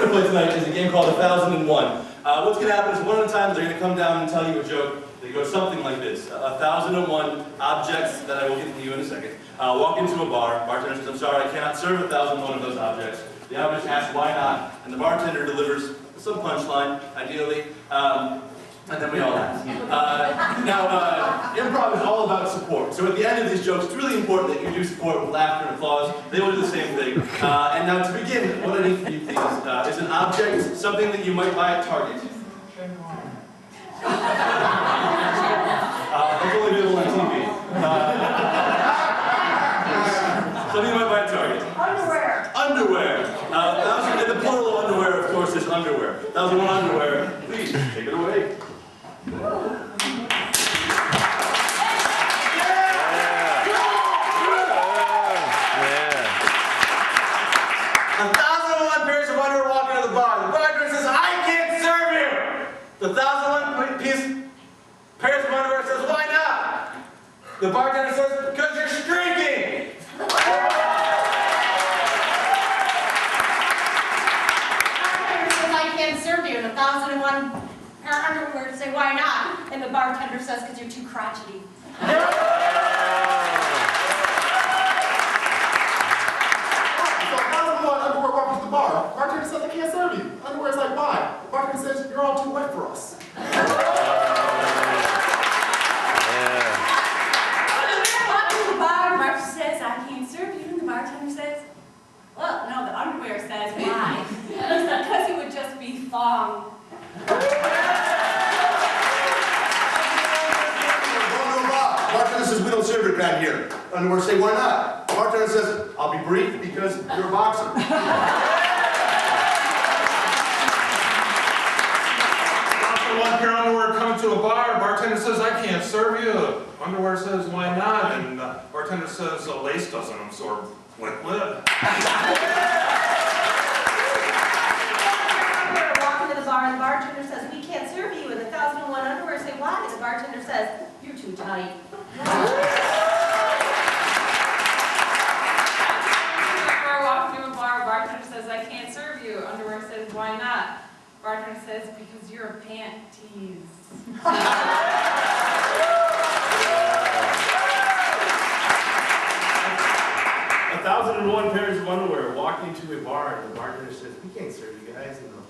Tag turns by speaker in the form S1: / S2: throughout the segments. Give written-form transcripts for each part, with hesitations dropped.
S1: to play tonight is a game called 1001. What's going to happen is one at a time they're going to come down and tell you a joke. They go something like this: 1001 objects that I will get to you in a second. Walk into a bar. Bartender says, "I'm sorry, I cannot serve 1001 of those objects." The object asks why not, and the bartender delivers some punchline, ideally, and then we all laugh. Now, improv is all about support. So at the end of these jokes, it's really important that you do support with laughter and applause. They will do the same thing. And now to begin, what I need for you, please, is an object, something that you might buy at Target. That's only available on TV. Something you might buy at Target.
S2: Underwear.
S1: Underwear. And the plural of underwear, of course, is underwear. 1001 underwear. Please, take it away. 1001 pairs of underwear walking to the bar. The bartender says, "I can't serve you." The 1001 pairs of underwear says, "Why not?" The bartender says, "Because you're streaking."
S2: The bartender says, "I can't serve you." And 1001 pair of underwear say, "Why not?" And the bartender says, "Because you're too crotchety."
S3: Bartender says, "I can't serve you." Underwear's like, "Why?" The bartender says, "You're all too wet for us."
S4: The bartender says, "I can't serve you," and the bartender says, "Well, no, the underwear says why." Because it would just be thong.
S3: Bartender says, "We don't serve your kind here." Underwear say, "Why not?" Bartender says, "I'll be brief because you're a boxer."
S5: One pair of underwear come to a bar, bartender says, "I can't serve you." Underwear says, "Why not?" And bartender says, "Lace doesn't absorb liquid."
S2: Walking to the bar, and the bartender says, "We can't serve you." And the 1001 underwear say, "Why?" And the bartender says, "You're too tight."
S4: Walking to a bar, bartender says, "I can't serve you." Underwear says, "Why not?" Bartender says, "Because you're a panties."
S1: 1001 pairs of underwear walking to a bar, and the bartender says, "We can't serve you guys." And the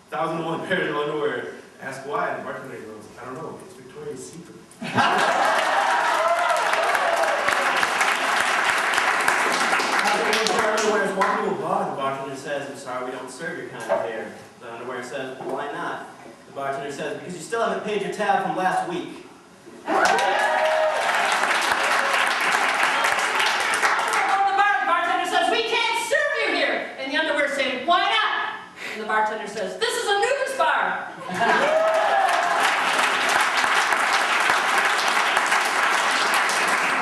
S1: 1001 pairs of underwear ask why, and the bartender goes, "I don't know, it's Victoria's Secret." 1001 pair of underwear is walking to a bar, and the bartender says, "I'm sorry, we don't serve your kind of hair." The underwear says, "Why not?" The bartender says, "Because you still haven't paid your tab from last week."
S2: "Why not?" And the bartender says, "This is a nudist bar."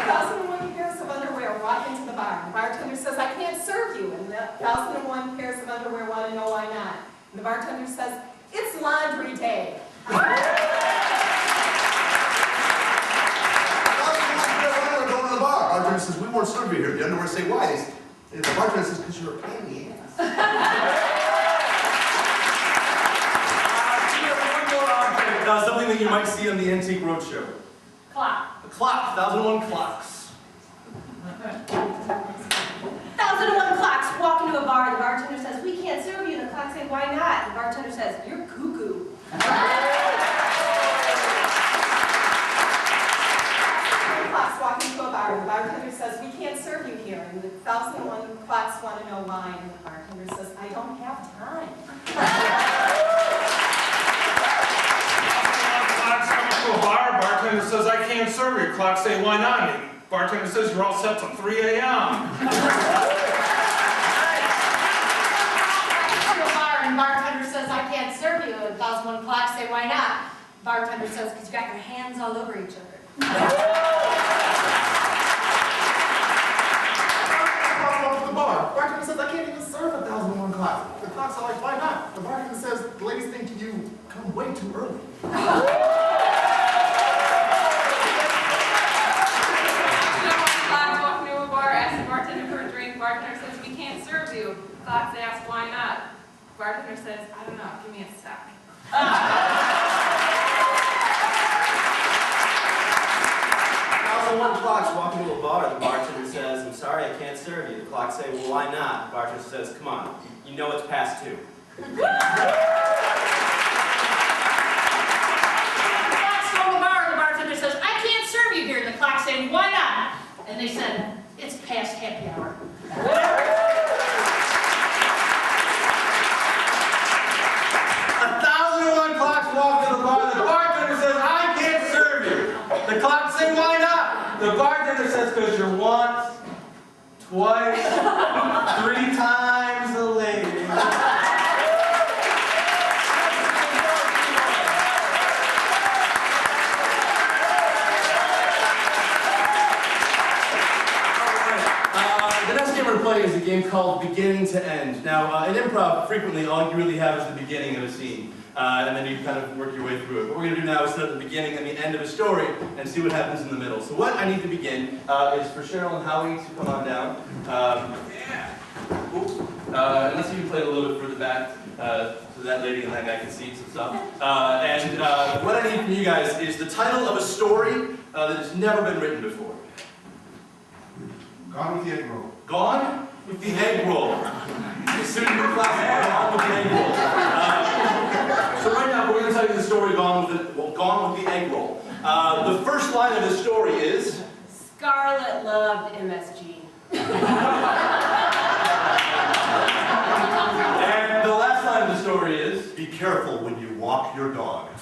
S2: 1001 pairs of underwear walk into the bar. The bartender says, "I can't serve you." And the 1001 pairs of underwear want to know why not. And the bartender says, "It's laundry day."
S3: 1001 going to the bar. Bartender says, "We won't serve you here." The underwear say, "Why?" The bartender says, "Because you're a pain in the ass."
S1: Something that you might see on the Antique Roadshow.
S2: Clock.
S1: A clock, 1001 clocks.
S2: 1001 clocks walk into a bar. The bartender says, "We can't serve you." And the clock says, "Why not?" The bartender says, "You're cuckoo." 1001 clocks walk into a bar. The bartender says, "We can't serve you here." And the 1001 clocks want to know why. And the bartender says, "I don't have time."
S5: To a bar, bartender says, "I can't serve you." Clock say, "Why not?" And bartender says, "You're all set till 3 a.m.
S2: To a bar, and bartender says, "I can't serve you." And 1001 clocks say, "Why not?" Bartender says, "Because you got your hands all over each other."
S3: To the bar. Bartender says, "I can't even serve 1001 clocks." The clocks are like, "Why not?" The bartender says, "The ladies think you come way too early."
S4: 1001 clocks walking to a bar, asks the bartender for a drink. Bartender says, "We can't serve you." Clocks ask, "Why not?" bartender says, I don't know, give me a sec.
S6: 1001 clocks walk into a bar. The bartender says, I'm sorry, I can't serve you. The clocks say, well, why not? The bartender says, come on, you know it's past 2.
S7: The clock saying, why not? And they said, it's past happy hour.
S1: 1001 clocks walk to the bar. The bartender says, I can't serve you. The clocks say, why not? The bartender says, because you're once, twice, 3 times a lady. Play is a game called Beginning to End. Now, in improv, frequently all you really have is the beginning of a scene, and then you kind of work your way through it. What we're going to do now is set up the beginning and the end of a story and see what happens in the middle. So what I need to begin is for Cheryl and Howie to come on down. Unless you can play a little bit further back, so that lady and that guy can see some stuff. And what I need from you guys is the title of a story that has never been written before.
S3: Gone with the egg roll.
S1: Gone with the egg roll. Pseudonym classic, Gone with the egg roll. So right now, we're going to tell you the story Gone with the egg roll. The first line of the story is...
S4: Scarlett loved MSG.
S1: And the last line of the story is...
S8: Be careful when you walk your dog.
S1: What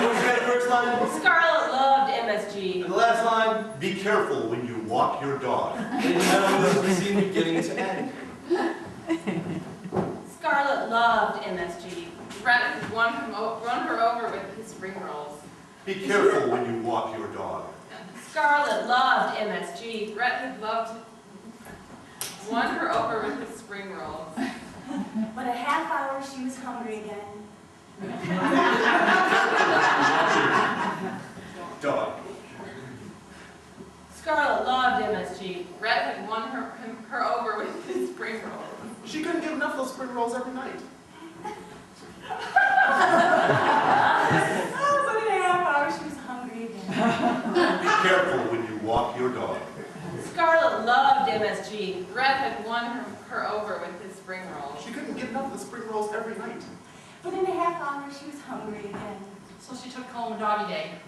S1: was that first line?
S4: Scarlett loved MSG.
S1: And the last line?
S8: Be careful when you walk your dog.
S1: Ladies and gentlemen, this is the scene beginning to end.
S4: Scarlett loved MSG. Brett run her over with his spring rolls.
S8: Be careful when you walk your dog.
S4: Scarlett loved MSG. Brett had won her over with his spring rolls.
S9: But a half hour she was hungry again.
S8: Dog.
S4: Scarlett loved MSG. Brett had won her over with his spring rolls.
S3: She couldn't get enough of those spring rolls every night.
S9: Oh, but in a half hour she was hungry again.
S8: Be careful when you walk your dog.
S4: Scarlett loved MSG. Brett had won her over with his spring rolls.
S3: She couldn't get enough of the spring rolls every night.
S9: But in a half hour she was hungry again.
S7: So she took home a doggy day.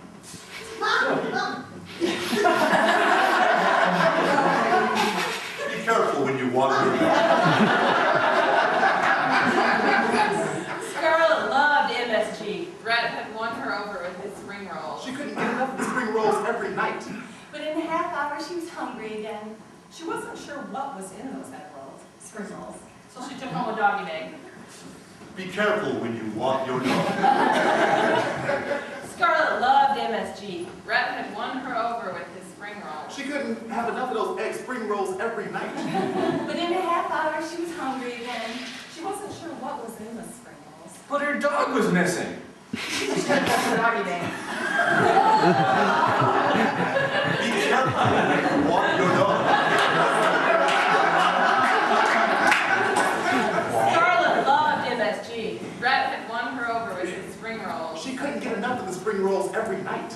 S8: Be careful when you walk your dog.
S4: Scarlett loved MSG. Brett had won her over with his spring rolls.
S3: She couldn't get enough of the spring rolls every night.
S9: But in a half hour she was hungry again. She wasn't sure what was in those egg rolls, spring rolls.
S7: So she took home a doggy day.
S8: Be careful when you walk your dog.
S4: Scarlett loved MSG. Brett had won her over with his spring rolls.
S3: She couldn't have enough of those egg spring rolls every night.
S9: But in a half hour she was hungry again. She wasn't sure what was in the spring rolls.
S5: But her dog was missing.
S7: She took home a doggy day.
S8: Be careful when you walk your dog.
S4: Scarlett loved MSG. Brett had won her over with his spring rolls.
S3: She couldn't get enough of the spring rolls every night.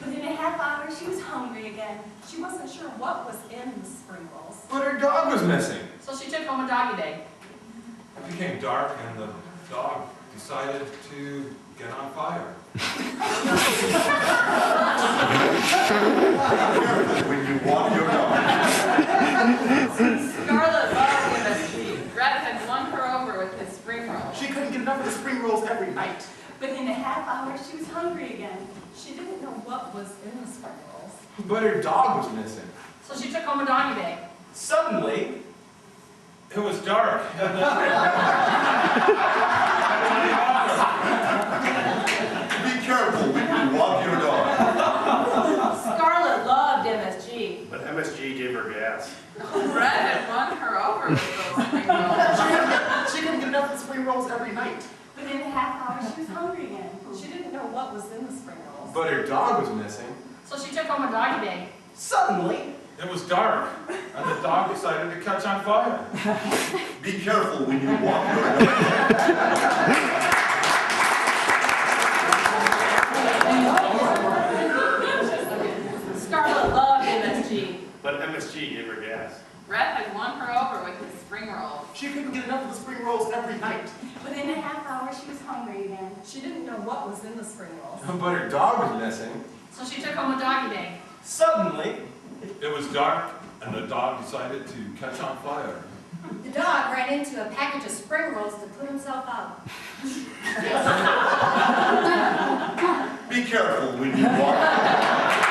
S9: But in a half hour she was hungry again. She wasn't sure what was in the spring rolls.
S5: But her dog was missing.
S7: So she took home a doggy day.
S5: It became dark and the dog decided to get on fire.
S8: Be careful when you walk your dog.
S4: Scarlett loved MSG. Brett had won her over with his spring rolls.
S3: She couldn't get enough of the spring rolls every night.
S9: But in a half hour she was hungry again. She didn't know what was in the spring rolls.
S5: But her dog was missing.
S7: So she took home a doggy day.
S1: Suddenly,
S5: It was dark.
S8: Be careful when you walk your dog.
S4: Scarlett loved MSG.
S8: But MSG gave her gas.
S4: Brett had won her over with those spring rolls.
S3: She couldn't get enough of the spring rolls every night.
S9: But in a half hour she was hungry again. She didn't know what was in the spring rolls.
S5: But her dog was missing.
S7: So she took home a doggy day.
S1: suddenly,
S5: It was dark, and the dog decided to catch on fire.
S8: Be careful when you walk your dog.
S9: Scarlett loved MSG.
S1: But MSG gave her gas.
S9: Brett had won her over with his spring rolls.
S3: She couldn't get enough of the spring rolls every night.
S4: Within a half hour, she was hungry again.
S2: She didn't know what was in the spring rolls.
S10: But her dog was missing.
S7: So she took home a doggy day.
S1: Suddenly,
S5: It was dark, and the dog decided to catch on fire.
S4: The dog ran into a package of spring rolls to put himself out.
S8: Be careful when you walk.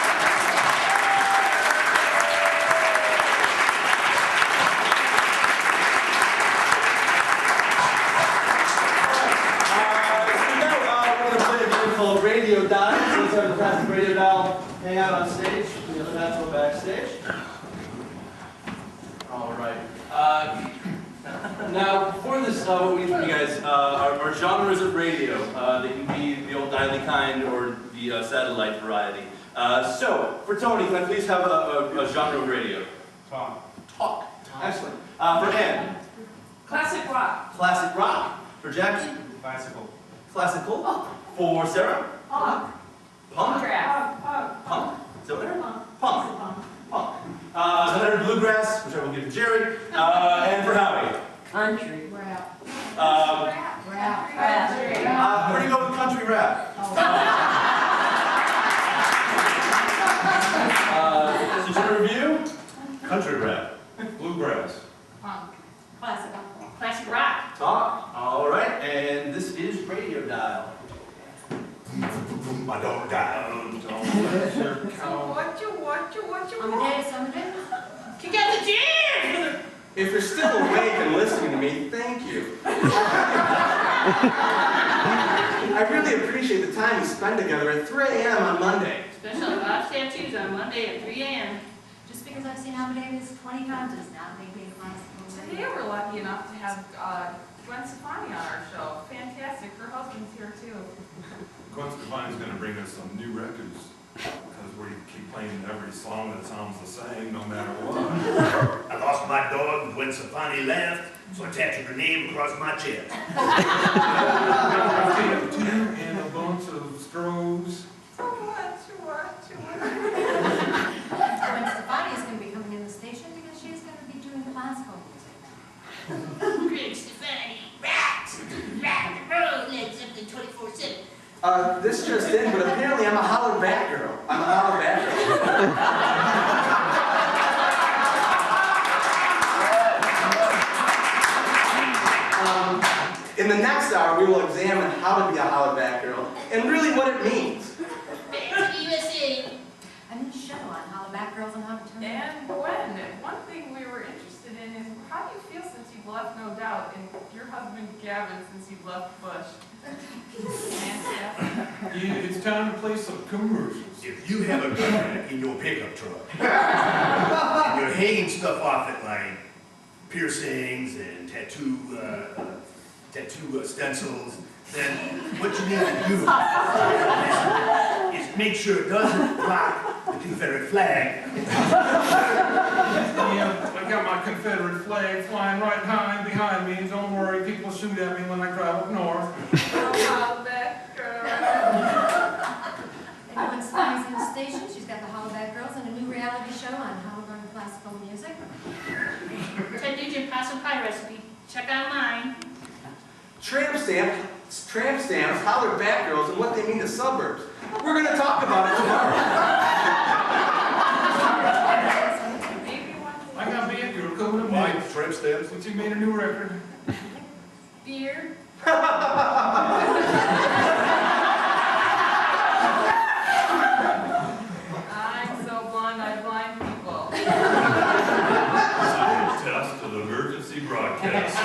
S1: Radio dial. So let's have the plastic radio dial hang out on stage. The other half go backstage. All right. Now, for this, what we do for you guys, our genres of radio. They can be the old dialy kind or the satellite variety. So, for Tony, can I please have a genre of radio?
S6: Talk.
S1: Talk. Excellent. For Ann?
S9: Classic rock.
S1: Classic rock. For Jackie?
S6: Bicycle.
S1: Classical. For Sarah?
S9: Punk.
S1: Punk? Punk? Is that what they're? Punk. Punk. Another bluegrass, which I will give to Jerry. And for Howie?
S9: Country. Rap.
S4: Rap.
S1: Where do you go with country rap? So genre review? Country rap.
S5: Bluegrass.
S7: Punk.
S4: Classic.
S7: Classic rock.
S1: Talk. All right. And this is radio dial.
S8: I don't die.
S2: What you want?
S4: Someday.
S7: Kick out the cheers!
S10: If you're still awake and listening to me, thank you. I really appreciate the time we spend together at 3 a.m. on Monday.
S7: Special Bob tattoos on Monday at 3 a.m.
S4: Just because I've seen Amadeus 20 times does not make me a classical.
S9: Today we're lucky enough to have Gwen Stefani on our show. Fantastic. Her husband's here too.
S5: Gwen Stefani's going to bring us some new records, because we keep playing every song that sounds the same, no matter what.
S8: I lost my dog when Stefani left, so I tattooed her name across my chest.
S5: And a bunch of strobes.
S2: What?
S4: Gwen Stefani is going to be coming in the station because she's going to be doing classical music now.
S7: Greg Stefani, rock the road, Led Zeppelin 24/7.
S10: This just in, but apparently I'm a holler back girl. I'm a holler back girl. In the next hour, we will examine how to be a holler back girl and really what it means.
S7: Back to the USA.
S4: I need a show on how the back girls and how to turn.
S9: And Gwen, one thing we were interested in is how do you feel since you've left No Doubt and your husband Gavin since you've left Bush?
S5: Yeah, it's time to play some commercials.
S8: If you have a gun in your pickup truck, and you're hanging stuff off it like piercings and tattoo stencils, then what you need to do is make sure it doesn't block the Confederate flag.
S5: Yeah, I got my Confederate flag flying right behind me, and don't worry, people shoot at me when I drive up north.
S4: And Gwen Stefani's in the station. She's got the Hollaback Girls and a new reality show on how to learn classical music.
S7: 10-digit possum pie recipe. Check online.
S10: Tramp stamps, holler back girls, and what they mean to suburbs. We're going to talk about it tomorrow.
S5: I got band girl coming up
S8: Why,
S5: next.
S8: tramp stamps?
S5: Since you made a new record.
S7: Beer.
S9: I'm so blonde, I blind people.
S5: Test of emergency broadcast.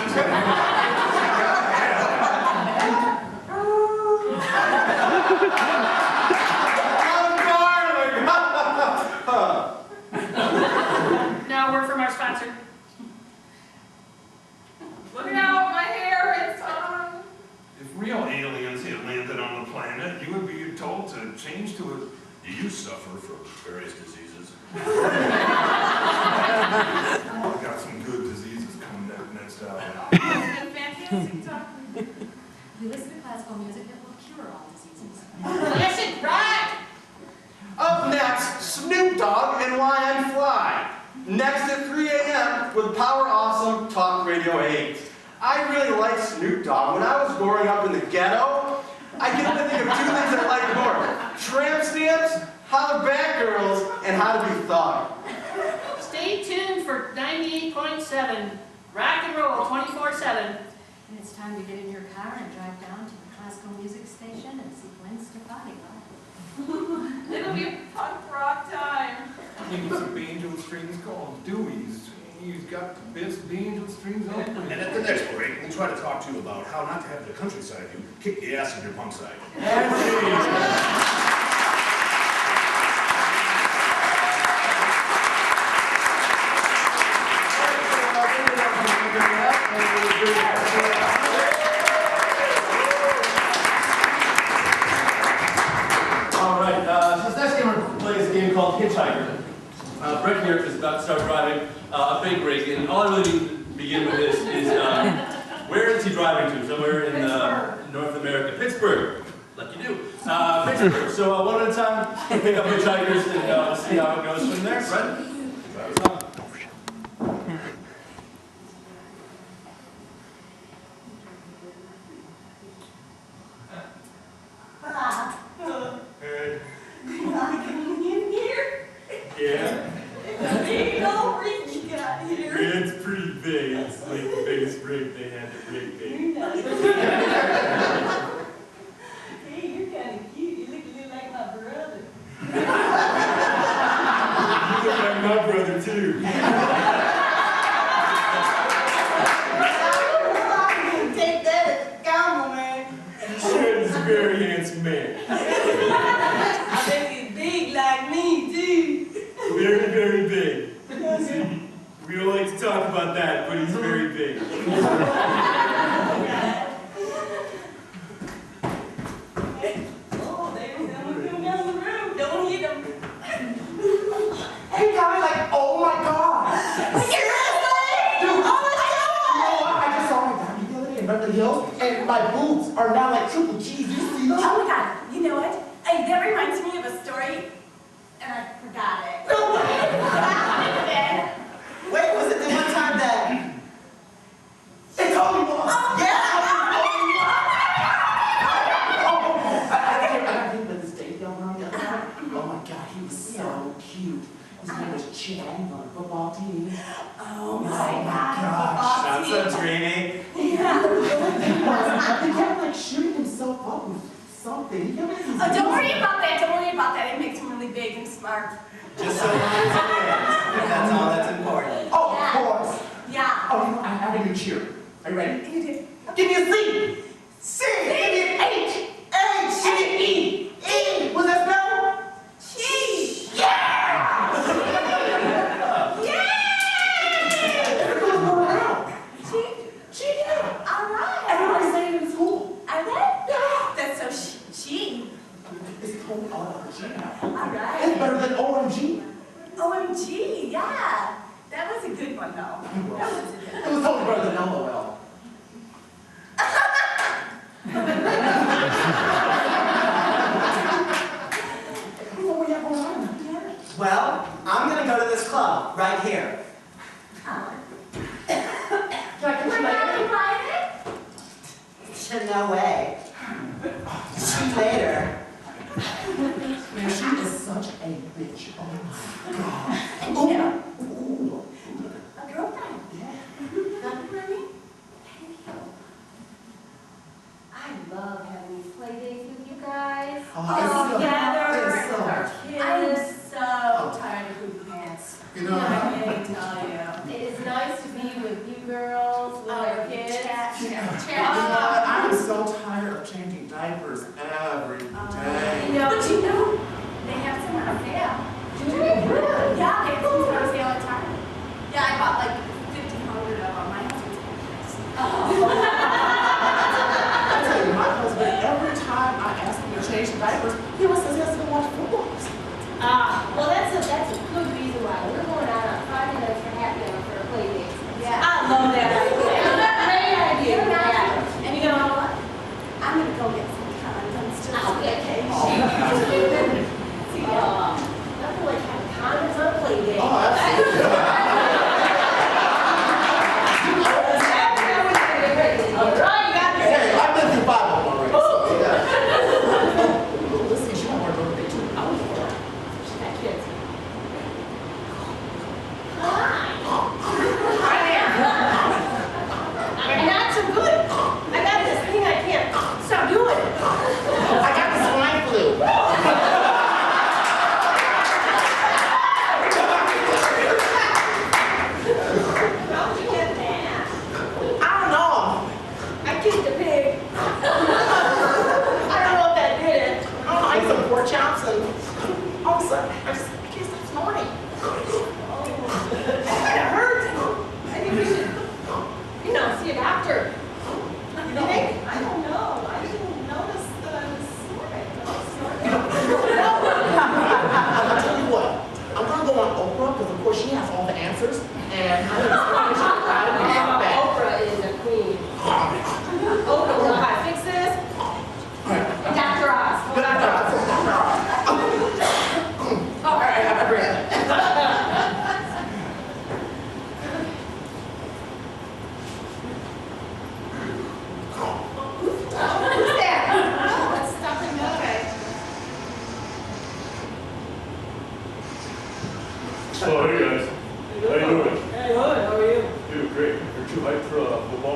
S7: Now a word from our sponsor.
S9: Look out, my hair is on.
S5: If real aliens had landed on the planet, you would be told to change to a...
S8: Do you suffer from various diseases?
S10: Power Awesome Talk Radio 8. I really like Snoop Dogg. When I was growing up in the ghetto, I can only think of two things I liked more. Tramp stamps, holler back girls, and how to be thug.
S7: Stay tuned for 98.7, rock and roll 24/7.
S4: And it's time to get in your car and drive down to the classical music station and see Gwen Stefani.
S9: It'll be a punk rock time.
S5: I think it's a banjo strings called Dewey's. He's got the best banjo strings on
S8: And at the next break, we'll try to talk to you about how not to have the countryside you kick the ass of your punk side.
S1: All right, so this next game we're going to play is a game called Hitchhiker. Brett here is about to start driving a fake rig, and all I really need to begin with this is where is he driving to? Somewhere in North America. Pittsburgh, like you do. Pittsburgh. So one at a time, pick up hitchhikers and we'll see how it goes from there. Brett? Drive us on. Hey. Yeah. It's pretty big. It's like the biggest rig they had to rig big.
S4: Hey, you're kind of cute. You look a little like my brother.
S1: You look like my brother too.
S4: Take that as a compliment.
S1: Sure, he's a very handsome man.
S4: I think he's big like me, too.
S1: Very, very big. We don't like to talk about that, but he's very big.
S4: Oh, there's someone coming down the road. Don't hit him.
S3: Hey guys, like, oh my god!
S4: Seriously?
S3: Dude,
S4: Oh my God!
S3: you know what? I just saw my daddy the other day in Beverly Hills, and my boobs are now like triple G's. You see them?
S4: Oh my God, you know what? Hey, that reminds me of a story, and I forgot it.
S3: No way!
S11: Wait, was it the one time that...
S3: It's only one!
S11: Yeah!
S3: I got him with this date young girl the other night. Oh my god, he was so cute. His name was Chad, on the football team.
S4: Oh my
S3: my
S4: God.
S3: gosh.
S6: Sounds so dreamy.
S4: Yeah.
S3: He kept like shooting himself up with something. He kept like,
S4: Oh, don't worry about that. Don't worry about that. It makes him really big and smart.
S6: Just so long as it is. That's all that's important.
S3: oh, of course.
S4: Yeah.
S3: Oh, you know, I have a new cheer. Are you ready?
S4: You do.
S3: Give me a C. C. Give me an H. H. And an E. E. What's that spell?
S4: Cheese.
S3: Yeah!
S4: Yeah.
S3: It goes more around.
S4: She did. All right.
S3: Everybody's saying it in school.
S4: I bet.
S3: Yeah.
S4: That's so she.
S3: It's called OMG now.
S4: All right.
S3: It's better than OMG.
S4: OMG. Yeah. That was a good one, though. That was a good
S3: It was totally better than LOL. What we have going on?
S11: Well, I'm gonna go to this club, right here.
S3: Can I catch you later?
S11: No way. See you later.
S3: Man, she is such a bitch. Oh my god.
S4: Yeah.
S3: Ooh.
S4: A girlfriend.
S3: Yeah.
S4: Nothing for me? I love having these play days with you guys.
S3: Oh,
S4: All
S3: it's so-
S4: together
S3: it's
S4: and
S3: so-
S4: with our kids. I'm so tired of poop pants.
S3: You know,
S4: I can't tell you. It is nice to be with you girls, with our kids.
S3: you know what? I'm so tired of changing diapers every day.
S4: But you know, they have some on sale. Do you really? Yeah, they have some on sale all the time. Yeah, I bought like 1,500 of them. My husband's pissed.
S3: I tell you, my husband, every time I ask him to change diapers, he always says he has to go watch football.
S12: Well, that's a good reason why. We're going out on Friday nights for happy hour for a play date.
S4: Yeah. I love that idea.
S12: Great idea.
S4: Yeah. And you know what? I'm going to go get some condoms just
S12: I'll get
S4: in case.
S12: See, nothing like having condoms on a play date.
S3: Oh, absolutely.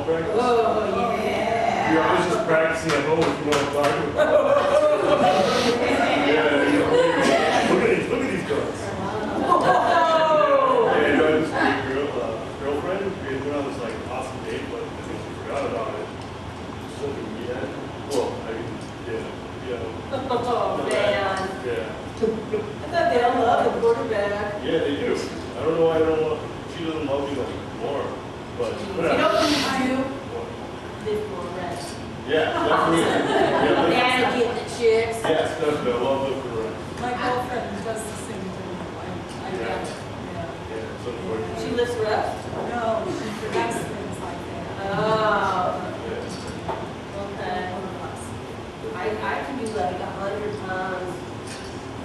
S13: football practice?
S12: Oh, yeah.
S13: Yeah, I was just practicing at home if you want to talk about it. Yeah, you know, look at these guys.
S12: Oh.
S13: Yeah, you know, I just had a girlfriend. We went on this like awesome date, but I think she forgot about it. Something we had. Well, I mean, yeah.
S12: Oh, man.
S13: Yeah.
S12: I thought they all loved the quarterback.
S13: Yeah, they do. I don't know why she doesn't love me like more, but whatever.
S12: You know what you do? Live for rest.
S13: Yeah, definitely. Yeah,
S12: Dad get the chicks.
S13: yes, definitely. I love living for rent.
S2: My girlfriend does the same thing. I get it.
S13: Yeah, it's unfortunate.
S12: She lifts for us?
S2: No, she forgets things like that.
S12: Oh,
S13: Yeah.
S12: okay.
S2: One of us.
S12: I can do like 100 times.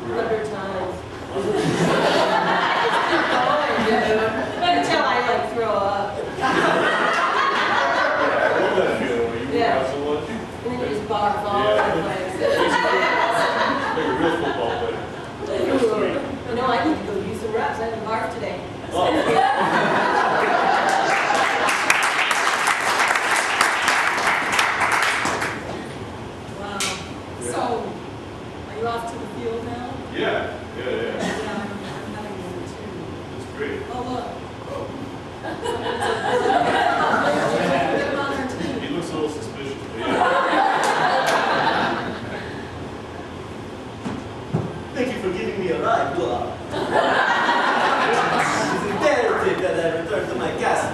S12: 100 times. I just keep going, dude. Until I like throw up.
S13: I love that feeling when you
S12: Yeah.
S13: have so much.
S12: And then you just barf all over the place.
S13: Like a real football player.
S12: Ooh. You know, I need to go do some reps. I haven't barfed today.
S2: Wow. So, are you off to the field now?
S13: Yeah.
S2: Yeah, I'm having one too.
S13: It's great.
S2: Oh, look.
S13: Oh.
S2: Get him on our team.
S13: He looks a little suspicious, but yeah.
S6: Thank you for giving me a ride, blah. It's imperative that I return to my castle.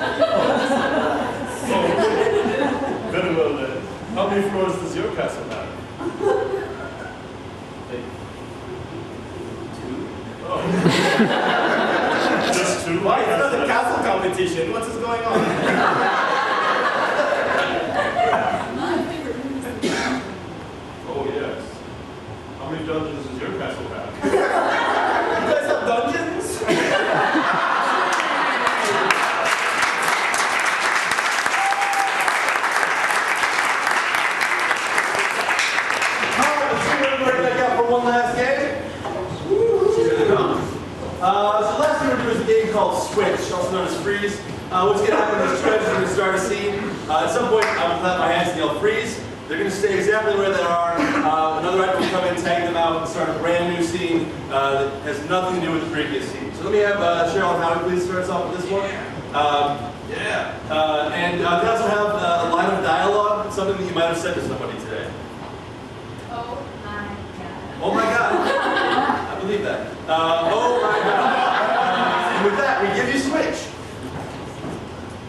S13: Very well then. How many floors does your castle have? Oh. Just two?
S6: Why? It's not a castle competition. What's going on?
S2: My favorite room is the dungeon.
S13: Oh, yes. How many dungeons does your castle have?
S6: You guys have dungeons?
S1: Alright, let's see what everybody got for one last game. Here they come. So last thing we're doing is a game called Switch, also known as Freeze. What's going to happen is Trevor's going to start a scene. At some point, I'm going to clap my hands and yell freeze. They're going to stay exactly where they are. Another actor will come in, tag them out, and start a brand new scene that has nothing to do with the previous scene. So let me have Cheryl and Howie please start us off with this one. And they also have a line of dialogue, something that you might have said to somebody today.
S4: Oh my God.
S1: Oh my God. I believe that. Oh my God. And with that, we give you Switch.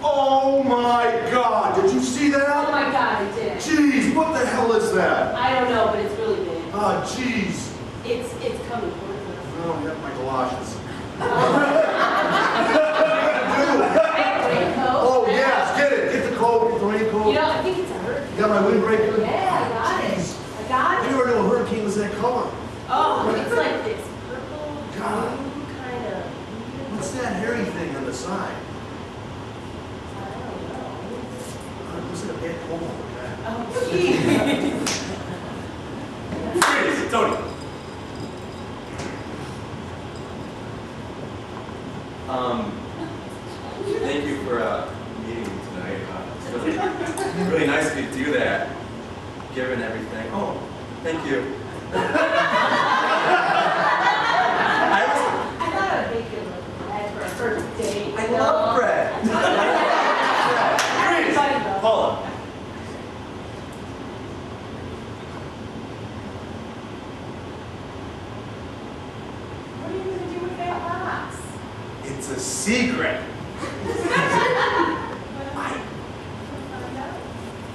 S8: Oh my God, did you see
S12: Oh
S8: that?
S12: my God, I did.
S8: Jeez, what the hell is that?
S12: I don't know, but it's really big.
S8: Ah, jeez.
S12: It's coming towards us.
S8: Oh, you have my galoshes.
S12: Raincoat.
S8: Oh, yes, get it. Get the coat, get the raincoat.
S12: You know, I think it's a hurricane.
S8: You got my windbreaker?
S12: Yeah, I got it.
S8: Jeez.
S12: I got
S8: I
S12: it.
S8: never knew a hurricane was that color.
S12: Oh, it's like this purple,
S8: God.
S12: blue kind of.
S8: What's that hairy thing on the side?
S12: I don't know.
S8: Was it a bad cold over that?
S12: Oh, geez.
S1: Freeze, Tony.
S14: Thank you for meeting me tonight. It's really nice of you to do that, given everything. Oh, thank you.
S12: I thought I'd make you look bad for a first date.
S1: I love bread.
S12: Everybody does.
S1: Paula.
S2: What are you going to do with that box?
S1: It's a secret.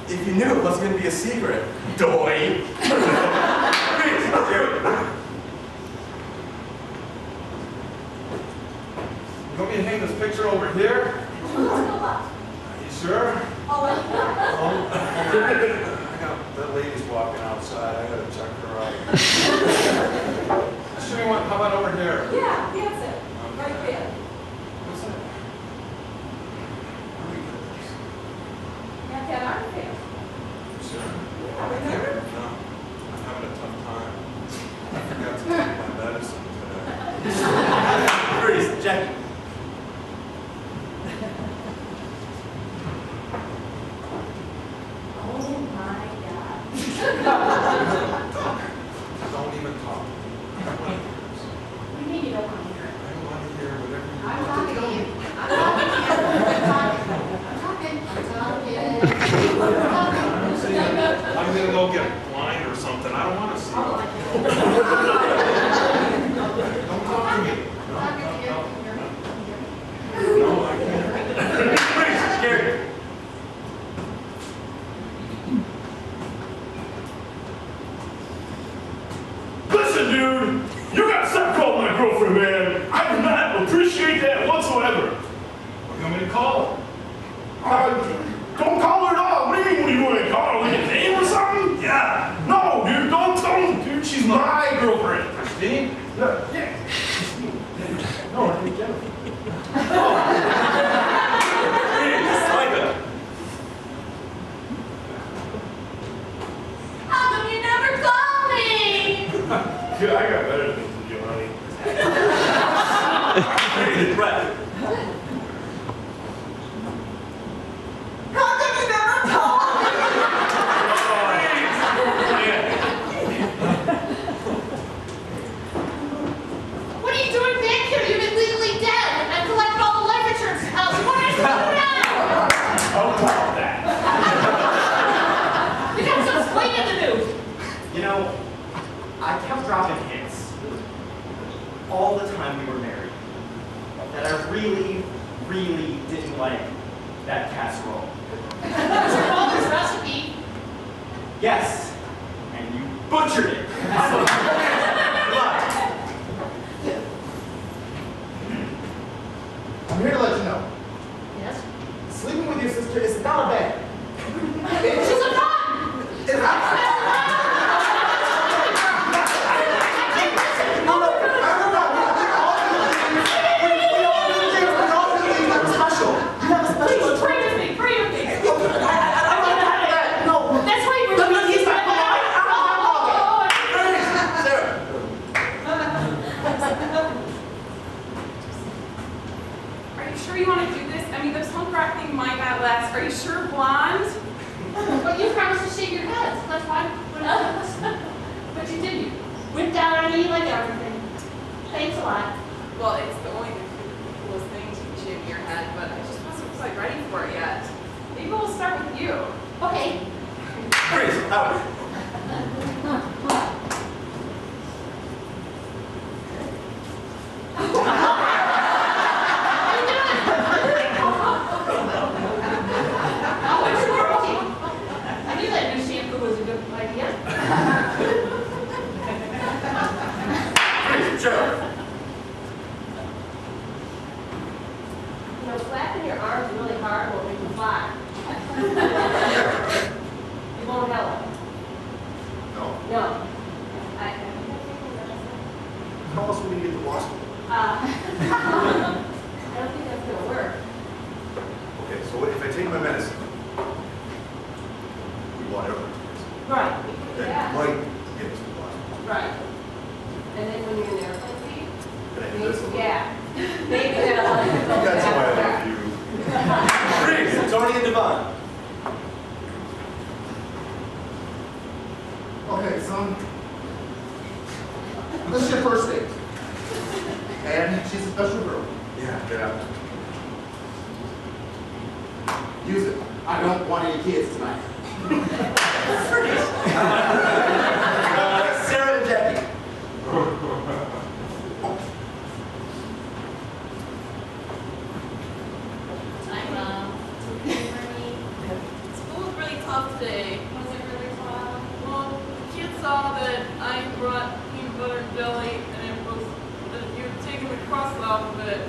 S1: If you knew, it wasn't going to be a secret. Doy. Freeze, Jerry.
S5: You want me to hang this picture over here? Are you sure?
S2: Oh,
S5: I got that lady's walking outside. I gotta check her out. Sure, you want? How about over here?
S2: yeah, that's it. Right there.
S5: What's that?
S2: Got that art there.
S5: Sure.
S2: Yeah, remember?
S5: No, I'm having a tough time. I forgot to take my medicine today.
S1: Freeze, Jackie.
S8: Don't call her at all. What do you mean? What do you want to call her? With a name or something? Yeah. No, dude, don't. Dude, she's my girlfriend.
S5: Christine?
S8: Yeah. No, I think Jennifer.
S4: How come you never call me?
S13: Yeah, I got better things to do, honey.
S1: Brett.
S12: How come you never called
S7: What are you doing back here? You've been legally dead. I've collected all the life insurance in the house. What are you doing now?
S10: Don't call that.
S7: You got some explaining to do.
S6: You know, I kept dropping hints all the time we were married that I really, really didn't like that casserole.
S7: It's your father's recipe.
S6: Yes, and you butchered it.
S3: I'm here to let you know,
S7: Yes?
S3: sleeping with your sister is not a bad.
S7: She's a nun.
S3: It's not.
S7: Please pray with me. Pray with me. That's why you were looking at
S9: Are you sure you want to do this? I mean, the punk rock thing might not last. Are you sure, blonde?
S7: But you promised to shave your head, so that's why. What else? But you didn't. Went down on me like everything. Thanks a lot.
S9: Well, it's the only coolest thing to be shaving your head, but I just wasn't quite ready for it yet. Maybe we'll start with you.
S7: Okay.
S1: Freeze. Out.
S7: Oh, it's working. I knew that new shampoo was a good idea.
S1: Freeze. Joe.
S12: You know, slapping your arms really hard will make you fly. It won't help.
S3: No.
S12: No.
S3: How else will we get to Washington?
S12: I don't think that's gonna work.
S8: Okay, so if I take my medicine, we want everyone to
S12: Right.
S8: Then
S12: Yeah.
S8: it might get us to Washington.
S12: Right. And then when you're in airplane seat,
S8: Can I do this?
S12: maybe, yeah. Maybe that'll help you go
S8: That's why I
S12: faster.
S8: love you.
S1: Freeze. Tony and Devon.
S3: Okay, son. This is your first date. And she's a special girl.
S8: Yeah.
S3: Use it. I don't want any kids tonight.
S1: Sarah and Jackie.
S4: Hi, Mom. It's okay for me.
S9: School was really tough today.
S4: Was it really fun?
S9: Well, the kids saw that I brought peanut butter and jelly, and it was that you were taking the crust off of it.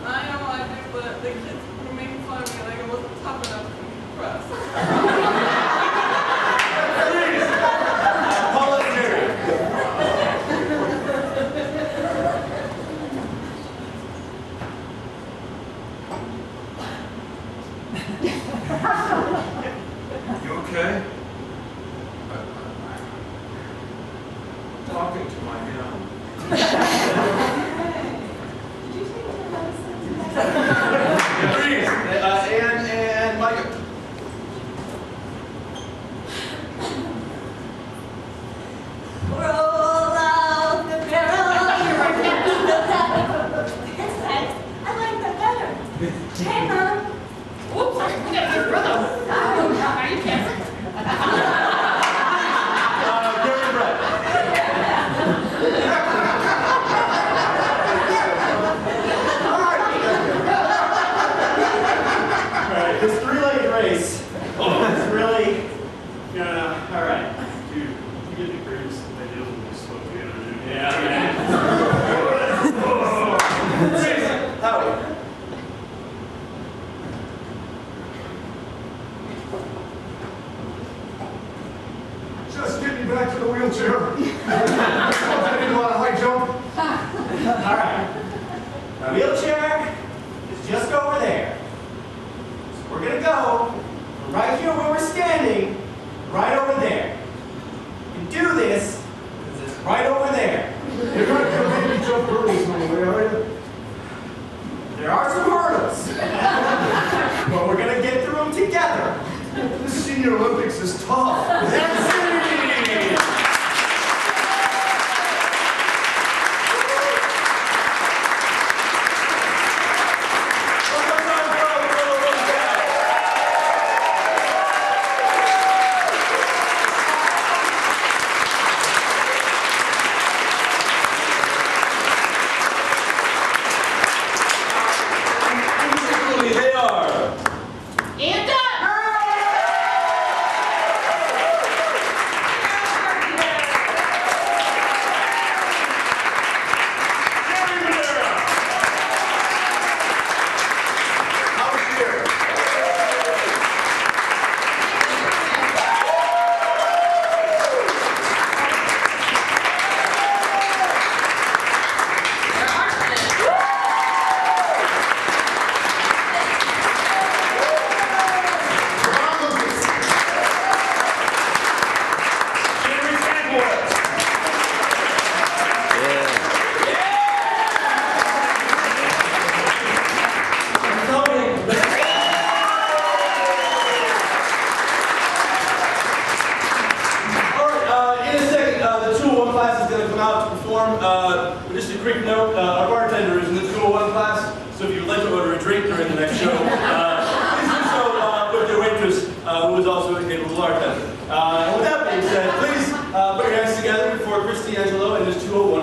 S9: I know I did, but the kids were making fun of me like it wasn't tough enough to eat the crust.
S1: Paula and Jerry.
S5: You okay? Talking to my hand.
S1: Freeze. And Micah.
S12: Roll out the barrel. Yes, thanks. I like that better. Hey, Mom.
S7: Whoops, we gotta get rid of them. Are you kidding?
S1: Gary and Brett.
S6: Alright, this three-legged race is really, no, alright.
S13: Dude, you get the greatest ideas when we smoke together, dude.
S6: Yeah, man.
S1: Freeze. Howie.
S3: wheelchair. I didn't want to high jump.
S6: All right. My wheelchair is just over there. So we're gonna go from right here where we're standing, right over there. And do this, because it's right over there.
S3: You're not going to make me jump hurdles my way, are you?
S6: There are some hurdles. But we're gonna get through them together.
S3: The Senior Olympics is tough.
S6: That's it!
S1: They are.
S7: And done.
S1: Just a quick note, our bartender is in the 201 class, so if you would like to order a drink during the next show, please do so with your waitress, who is also a capable bartender. And with that being said, please put your hands together for Christy Angelo and his 201.